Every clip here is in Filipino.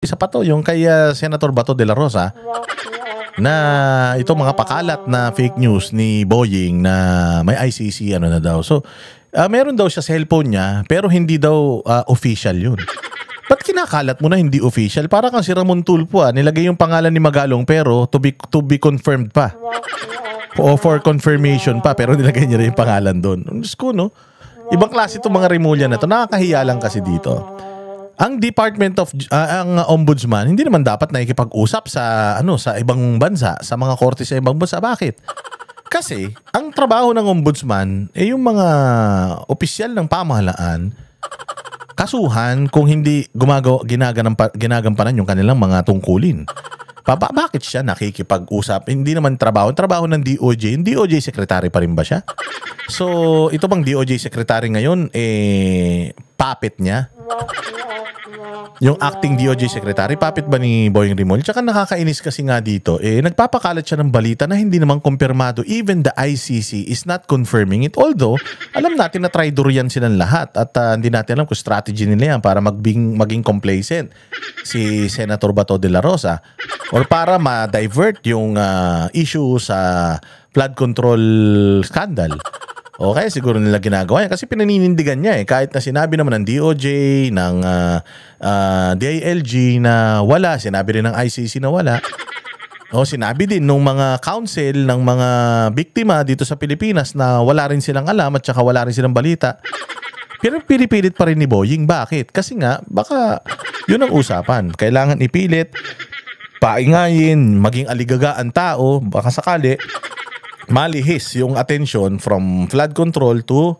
Isa pa 'to, yung kay, Senator Bato de la Rosa, na itong mga pakalat na fake news ni Boying na may ICC ano na daw. So, meron daw siya sa cellphone niya, pero hindi daw, official yun. Ba't kinakalat mo na hindi official? Para kang si Ramon Tulfo, nilagay yung pangalan ni Magalong pero to be confirmed pa. O for confirmation pa, pero nilagay niya rin yung pangalan doon. Diyos ko, no? Ibang klase itong mga Rimulya na to. Nakakahiya lang kasi dito. Ang Department of ang Ombudsman hindi naman dapat nakikipag-usap sa sa ibang bansa, sa mga korte sa ibang bansa. Bakit? Kasi ang trabaho ng Ombudsman yung mga opisyal ng pamahalaan kasuhan kung hindi ginagampanan yung kanilang mga tungkulin. Bakit siya nakikipag-usap? Hindi naman trabaho ng DOJ. Yung DOJ secretary pa rin ba siya? So, ito bang DOJ secretary ngayon puppet niya? Yung acting DOJ secretary, puppet ba ni Boying Rimulya? Tsaka nakakainis kasi nga dito, nagpapakalat siya ng balita na hindi naman kumpirmado. Even the ICC is not confirming it. Although, alam natin na traidor yan silang lahat at hindi natin alam kung strategy nila yan para maging complacent si Senator Bato de la Rosa or para ma-divert yung issue sa flood control scandal. Okay, siguro nila ginagawa yan kasi pinaninindigan niya kahit na sinabi naman ng DOJ, ng DILG na wala, sinabi rin ng ICC na wala. O sinabi din nung mga council ng mga biktima dito sa Pilipinas na wala rin silang alam at saka wala rin silang balita. Pero pinipilit pa rin ni Boying. Bakit? Kasi nga, baka yun ang usapan. Kailangan ipilit, paingayin, maging aligaga ang tao, baka sakali malihis yung attention from flood control to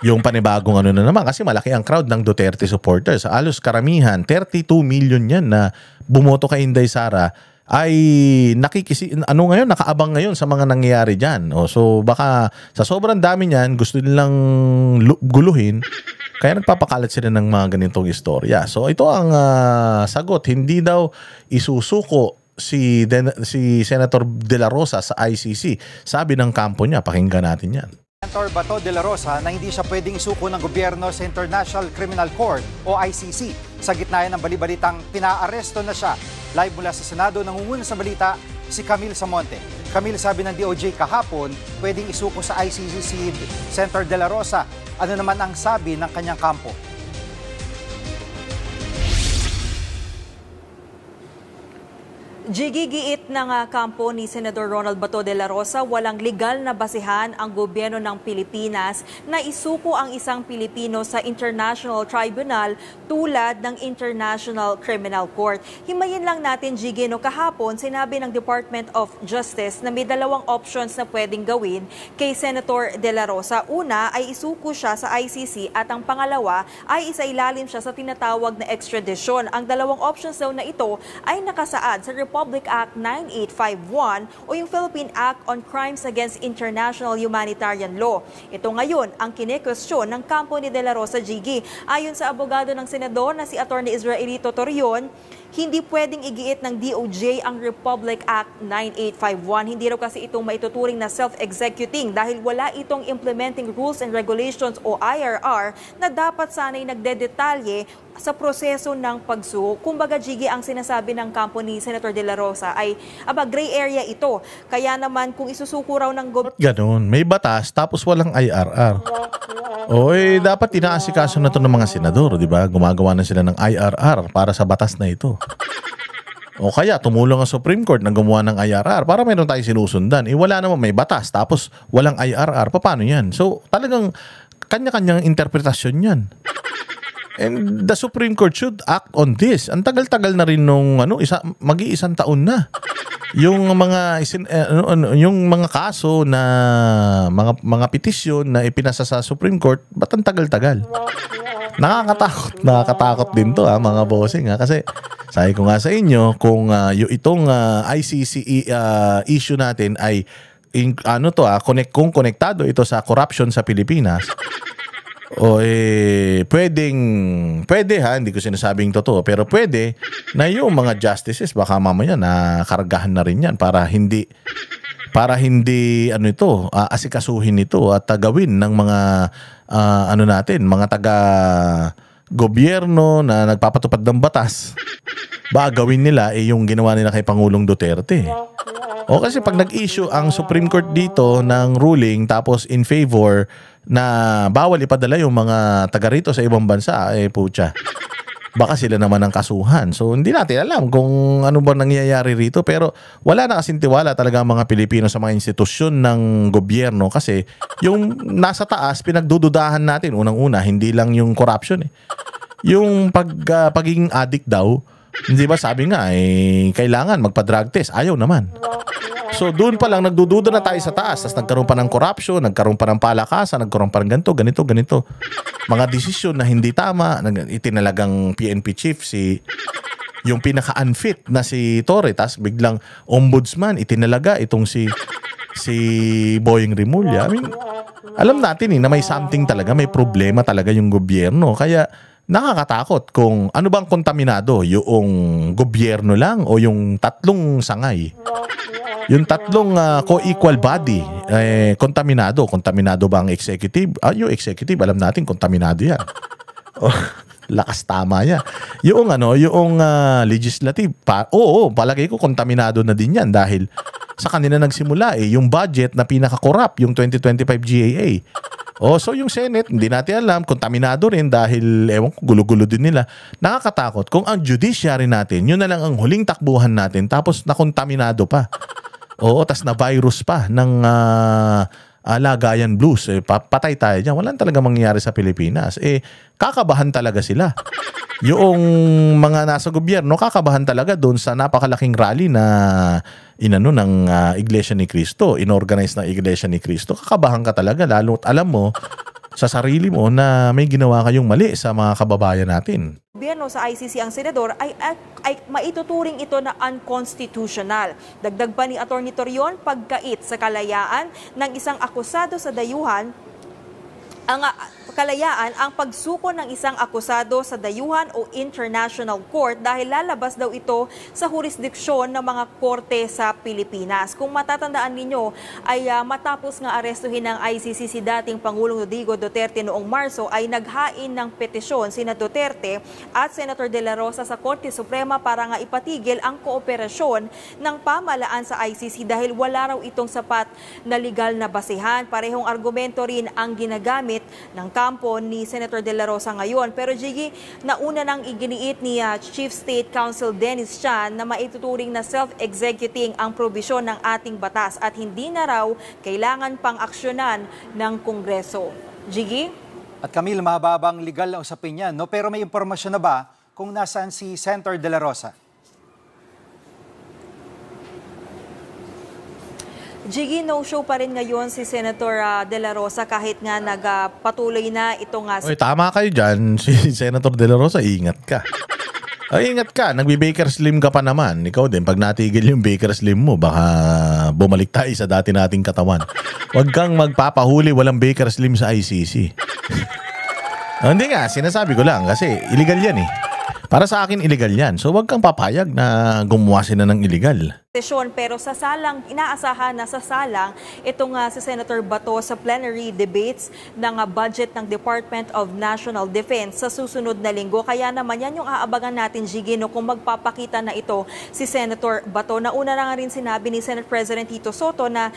yung panibagong na naman kasi malaki ang crowd ng Duterte supporters. Alos karamihan, 32 million yan na bumoto kay Inday Sara ay nakaabang ngayon sa mga nangyayari dyan. So baka sa sobrang dami niyan, gusto nilang guluhin, kaya nagpapakalat sila ng mga ganitong istorya. So ito ang sagot, hindi daw isusuko si Senator De La Rosa sa ICC. Sabi ng kampo niya, pakinggan natin yan. Senator Bato de la Rosa na hindi siya pwedeng isuko ng gobyerno sa International Criminal Court o ICC. Sa gitna ng balibalitang pinaaresto na siya. Live mula sa Senado, nangunguna sa balita si Camille Samonte. Camille, sabi ng DOJ kahapon, pwedeng isuko sa ICC si Senator De La Rosa. Ano naman ang sabi ng kanyang kampo? Gigigiit ng kampo ni Senador Ronald Bato de la Rosa, walang legal na basehan ang gobyerno ng Pilipinas na isuko ang isang Pilipino sa International Tribunal tulad ng International Criminal Court. Himayin lang natin, Gigi, kahapon sinabi ng Department of Justice na may dalawang options na pwedeng gawin kay Senator de la Rosa. Una ay isuko siya sa ICC at ang pangalawa ay isailalim siya sa tinatawag na extradition. Ang dalawang options daw na ito ay nakasaad sa Republic Act 9851 o yung Philippine Act on Crimes Against International Humanitarian Law. Ito ngayon ang kine-question ng kampo ni De La Rosa, Gigi. Ayon sa abogado ng senador na si Atty. Israelito Torion, hindi pwedeng igiit ng DOJ ang Republic Act 9851. Hindi raw kasi itong maituturing na self-executing dahil wala itong Implementing Rules and Regulations o IRR na dapat sana'y nagdedetalye sa proseso ng pagsuko. Kumbaga, Gigi, ang sinasabi ng kampo ni Senator De La Rosa ay gray area ito. Kaya naman kung isusuko raw ng Ganon, may batas tapos walang IRR. Dapat inaasikaso na to ng mga senador, di ba? Gumagawa na sila ng IRR para sa batas na ito. O kaya tumulong ang Supreme Court na gumawa ng IRR para meron tayong sinusundan. Wala naman, may batas tapos walang IRR. Paano yan? So talagang kanya-kanyang interpretasyon yan. And the Supreme Court should act on this. Ang tagal-tagal na rin nung mag-iisang taon na. Yung mga kaso na mga petisyon na ipinasa sa Supreme Court, ba't ang tagal-tagal? Nakakatakot din to mga bossing kasi sabi ko nga sa inyo kung itong ICC issue natin ay kung konektado ito sa corruption sa Pilipinas. Pwede hindi ko sinasabing totoo, pero pwede na yung mga justices baka mamaya nakargahan na rin yan para hindi asikasuhin ito at gawin ng mga mga taga gobyerno na nagpapatupad ng batas baka gawin nila yung ginawa nila kay Pangulong Duterte. O kasi pag nag-issue ang Supreme Court dito ng ruling tapos in favor na bawal ipadala yung mga taga rito sa ibang bansa, pucha. Baka sila naman ang kasuhan. So hindi natin alam kung ano ba nangyayari rito, pero wala na kasing tiwala talaga ang mga Pilipino sa mga institusyon ng gobyerno kasi yung nasa taas pinagdududahan natin unang-una, hindi lang yung corruption Yung pagiging addict daw, hindi ba sabi nga kailangan magpa-drug test, ayaw naman. So doon pa lang nagdududa na tayo sa taas. Tapos nagkaroon pa ng corruption, nagkaroon pa ng palakasan, nagkaroon pa ng ganito. Mga desisyon na hindi tama, itinalagang PNP chief yung pinaka-unfit na si Torre, tapos biglang ombudsman itinalaga itong si Boying Rimulya. I mean, alam natin na may something talaga, may problema talaga yung gobyerno. Kaya nakakatakot kung ano bang kontaminado, yung gobyerno lang o yung tatlong sangay. Yung tatlong co-equal body, kontaminado. Kontaminado ba ang executive? Yung executive, alam natin, kontaminado yan. Lakas tama yan. Yung legislative, oo, palagay ko kontaminado na din yan dahil sa kanila nagsimula yung budget na pinaka-corrupt, yung 2025 GAA. So yung Senate, hindi natin alam, kontaminado rin dahil, ewan ko, gulo-gulo din nila. Nakakatakot kung ang judiciary natin, yun na lang ang huling takbuhan natin, tapos nakontaminado pa. Tas na virus pa ng lagayan blues. Patay tayo dyan. Walang talaga mangyayari sa Pilipinas. Kakabahan talaga sila. Yung mga nasa gobyerno, kakabahan talaga doon sa napakalaking rally na ng Iglesia ni Cristo, inorganize ng Iglesia ni Cristo. Kakabahan ka talaga, lalo alam mo sa sarili mo na may ginawa kayong mali sa mga kababayan natin. Gobyerno sa ICC ang senador ay maituturing ito na unconstitutional. Dagdag pa ni Atty. Torion, pagkait sa kalayaan ng isang akusado sa dayuhan, ang pagsuko ng isang akusado sa dayuhan o international court dahil lalabas daw ito sa jurisdiksyon ng mga korte sa Pilipinas. Kung matatandaan ninyo ay matapos nga arestuhin ng ICC si dating Pangulong Rodrigo Duterte noong Marso ay naghain ng petisyon sina Duterte at Senator De La Rosa sa Korte Suprema para nga ipatigil ang kooperasyon ng pamahalaan sa ICC dahil wala raw itong sapat na legal na basehan. Parehong argumento rin ang ginagamit ng kampo ni Senator De La Rosa ngayon. Pero Jiggy, nauna nang iginiit ni Chief State Counsel Dennis Chan na maituturing na self-executing ang probisyon ng ating batas at hindi na raw kailangan pang aksyonan ng Kongreso. Jiggy? At Camille, mahababang legal na usapin yan, no? Pero may impormasyon na ba kung nasaan si Senator De La Rosa? Jiggy, no-show pa rin ngayon si Senator De La Rosa kahit nga nagpatuloy na itong... Tama kayo dyan. Si Senator De La Rosa, ingat ka. Ingat ka. Nagbi-Baker Slim ka pa naman. Ikaw din, pag natigil yung Baker Slim mo, baka bumalik tayo sa dati nating katawan. Huwag kang magpapahuli, walang Baker Slim sa ICC. Hindi nga, sinasabi ko lang kasi illegal yan Para sa akin, illegal yan. So, huwag kang papayag na gumawa sila ng illegal. Pero inaasahan na sasalang itong si Senator Bato sa plenary debates ng budget ng Department of National Defense sa susunod na linggo. Kaya naman yan yung aabangan natin, Jiggy, kung magpapakita na ito si Senator Bato. Nauna na nga rin sinabi ni Senate President Tito Soto na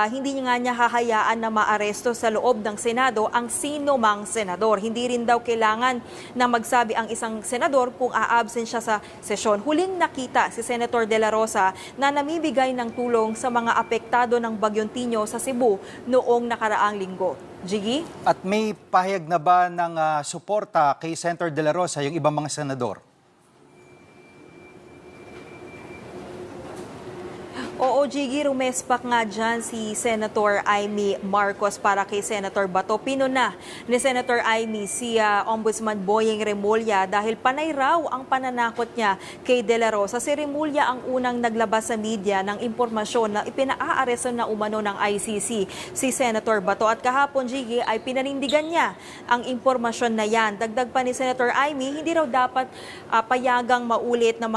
hindi nga niya hahayaan na maaresto sa loob ng Senado ang sino mang senador. Hindi rin daw kailangan na magsabi ang isang senador kung a-absent siya sa sesyon. Huling nakita si Senator De La Rosa na namibigay ng tulong sa mga apektado ng Bagyong Tinyo sa Cebu noong nakaraang linggo. Jiggy? At may pahayag na ba ng suporta kay Senator De La Rosa yung ibang mga senador? Oo, Jiggy, rumespak nga dyan si Senator Amy Marcos para kay Senator Bato. Pinuna ni Senator Amy si Ombudsman Boying Rimulya dahil panay raw ang pananakot niya kay De La Rosa. Si Rimulya ang unang naglabas sa media ng impormasyon na ipinaaresto na umano ng ICC si Senator Bato. At kahapon, Jiggy, ay pinanindigan niya ang impormasyon na yan. Dagdag pa ni Senator Amy, hindi raw dapat payagang maulit ang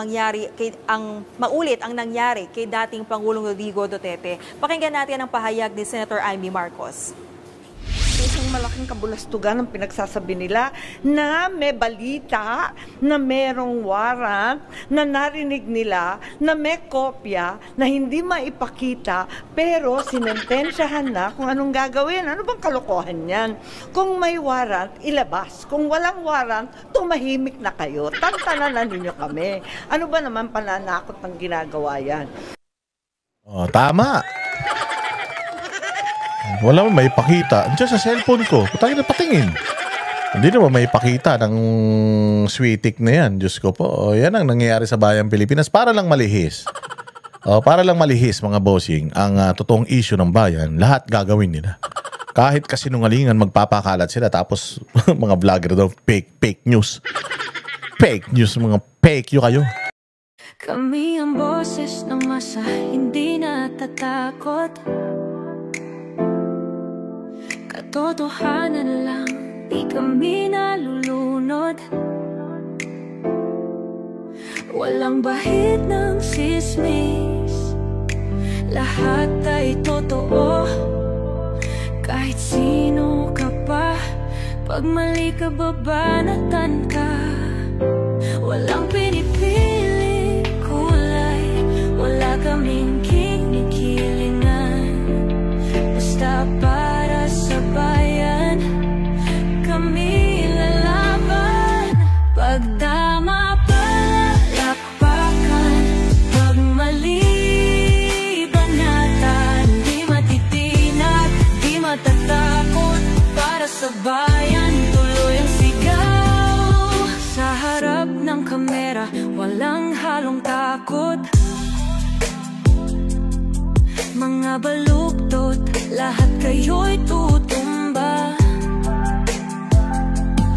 nangyari kay dating Pangulong Rodrigo Duterte. Pakinggan natin ang pahayag ni Senator Amy Marcos. There's malaking kabulastugan ang pinagsasabi nila na may balita, na merong warrant, na narinig nila, na may kopya, na hindi maipakita, pero sinentensyahan na kung anong gagawin. Ano bang kalokohan yan? Kung may warrant, ilabas. Kung walang warrant, tumahimik na kayo. Tantanan na ninyo kami. Ano ba naman pananakot ng ginagawa yan? Oh, tama. Wala mo may pakita. Andiyan sa cellphone ko. Tayo na patingin. Hindi naman may pakita ng sweetik na yan. Diyos ko po. O, yan ang nangyayari sa bayang Pilipinas. Para lang malihis. Para lang malihis, mga bossing, ang totoong issue ng bayan. Lahat gagawin nila. Kahit kasinungalingan, magpapakalat sila. Tapos, mga vlogger daw, fake news. Fake news, mga fake you kayo. Kami ang boses ng masa, hindi natatakot. Katotohanan lang, di kami nalulunod. Walang bahid ng sismis, lahat ay totoo. Kahit sino ka pa, pag mali ka babanatan ka. Walang pinipili kulay, wala kaming kinikilingan. Basta para sa bayan, kami lalaban. Pag tama palakpakan, pag mali banatan. Di matitinag, di matatakot, para sa bayan tuloy ang sigaw. Sa harap ng kamera, walang halong takot. Mga baluktot, lahat kayo'y tutumba.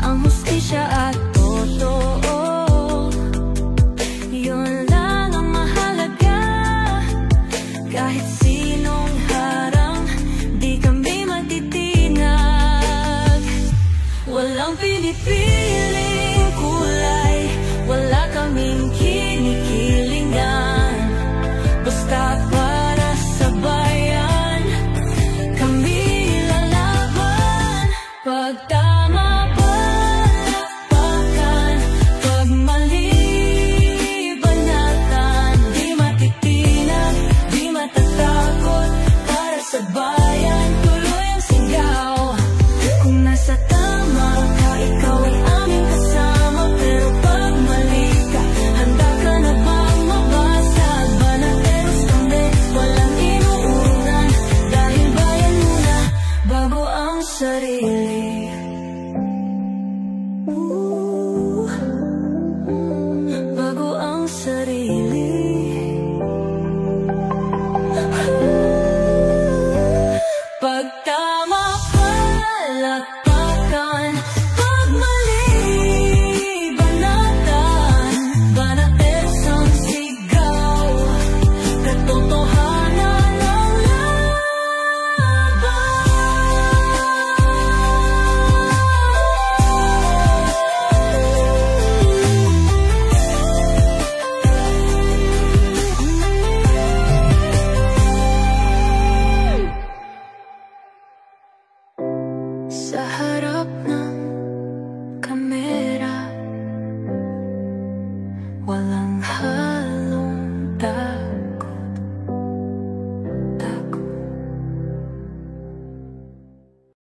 Ang hustisya at